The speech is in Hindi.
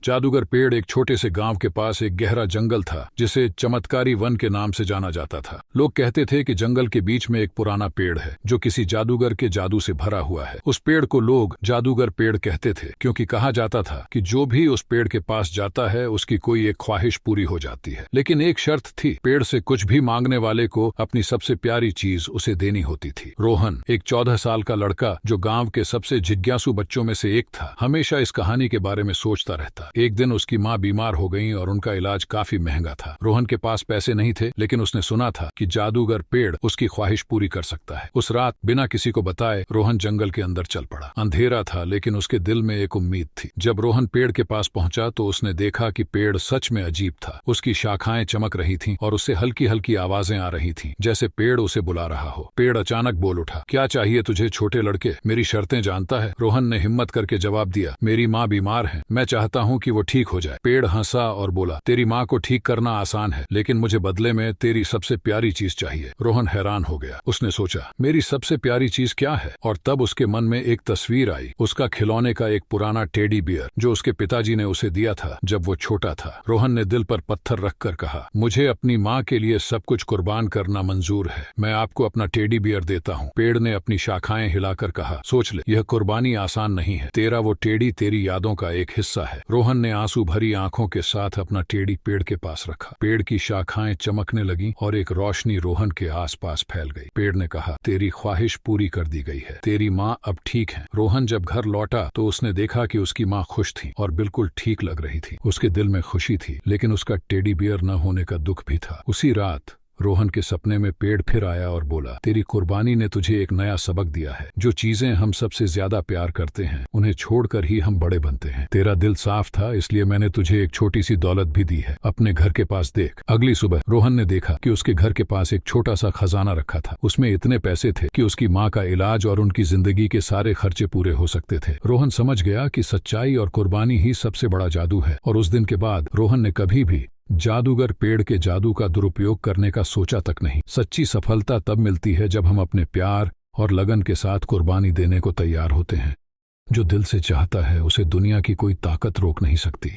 जादूगर पेड़ एक छोटे से गांव के पास एक गहरा जंगल था जिसे चमत्कारी वन के नाम से जाना जाता था। लोग कहते थे कि जंगल के बीच में एक पुराना पेड़ है जो किसी जादूगर के जादू से भरा हुआ है। उस पेड़ को लोग जादूगर पेड़ कहते थे क्योंकि कहा जाता था कि जो भी उस पेड़ के पास जाता है उसकी कोई एक ख्वाहिश पूरी हो जाती है। लेकिन एक शर्त थी, पेड़ से कुछ भी मांगने वाले को अपनी सबसे प्यारी चीज उसे देनी होती थी। रोहन, एक 14 साल का लड़का जो गांव के सबसे जिज्ञासु बच्चों में से एक था, हमेशा इस कहानी के बारे में सोचता रहता। एक दिन उसकी माँ बीमार हो गई और उनका इलाज काफी महंगा था। रोहन के पास पैसे नहीं थे, लेकिन उसने सुना था कि जादूगर पेड़ उसकी ख्वाहिश पूरी कर सकता है। उस रात बिना किसी को बताए रोहन जंगल के अंदर चल पड़ा। अंधेरा था, लेकिन उसके दिल में एक उम्मीद थी। जब रोहन पेड़ के पास पहुंचा तो उसने देखा कि पेड़ सच में अजीब था। उसकी शाखाएं चमक रही थीं और उससे हल्की हल्की आवाजें आ रही थीं, जैसे पेड़ उसे बुला रहा हो। पेड़ अचानक बोल उठा, क्या चाहिए तुझे छोटे लड़के? मेरी शर्तें जानता है? रोहन ने हिम्मत करके जवाब दिया, मेरी माँ बीमार है, मैं चाहता हूँ कि वो ठीक हो जाए। पेड़ हंसा और बोला, तेरी माँ को ठीक करना आसान है, लेकिन मुझे बदले में तेरी सबसे प्यारी चीज चाहिए। रोहन हैरान हो गया। उसने सोचा, मेरी सबसे प्यारी चीज क्या है? और तब उसके मन में एक तस्वीर आई, उसका खिलौने का एक पुराना टेडी बियर जो उसके पिताजी ने उसे दिया था जब वो छोटा था। रोहन ने दिल पर पत्थर रखकर कहा, मुझे अपनी माँ के लिए सब कुछ कुर्बान करना मंजूर है, मैं आपको अपना टेडी बियर देता हूँ। पेड़ ने अपनी शाखाएं हिलाकर कहा, सोच ले, यह कुर्बानी आसान नहीं है, तेरा वो टेडी तेरी यादों का एक हिस्सा है। रोहन ने आंसू भरी आंखों के साथ अपना टेडी पेड़ के पास रखा। पेड़ की शाखाएं चमकने लगीं और एक रोशनी रोहन के आसपास फैल गई। पेड़ ने कहा, तेरी ख्वाहिश पूरी कर दी गई है, तेरी माँ अब ठीक है। रोहन जब घर लौटा तो उसने देखा कि उसकी माँ खुश थी और बिल्कुल ठीक लग रही थी। उसके दिल में खुशी थी, लेकिन उसका टेडी बियर न होने का दुख भी था। उसी रात रोहन के सपने में पेड़ फिर आया और बोला, तेरी कुर्बानी ने तुझे एक नया सबक दिया है। जो चीजें हम सबसे ज्यादा प्यार करते हैं उन्हें छोड़कर ही हम बड़े बनते हैं। तेरा दिल साफ था, इसलिए मैंने तुझे एक छोटी सी दौलत भी दी है। अपने घर के पास देख। अगली सुबह रोहन ने देखा कि उसके घर के पास एक छोटा सा खजाना रखा था। उसमें इतने पैसे थे कि उसकी माँ का इलाज और उनकी जिंदगी के सारे खर्चे पूरे हो सकते थे। रोहन समझ गया कि सच्चाई और कुर्बानी ही सबसे बड़ा जादू है, और उस दिन के बाद रोहन ने कभी भी जादूगर पेड़ के जादू का दुरुपयोग करने का सोचा तक नहीं। सच्ची सफलता तब मिलती है जब हम अपने प्यार और लगन के साथ कुर्बानी देने को तैयार होते हैं। जो दिल से चाहता है उसे दुनिया की कोई ताकत रोक नहीं सकती।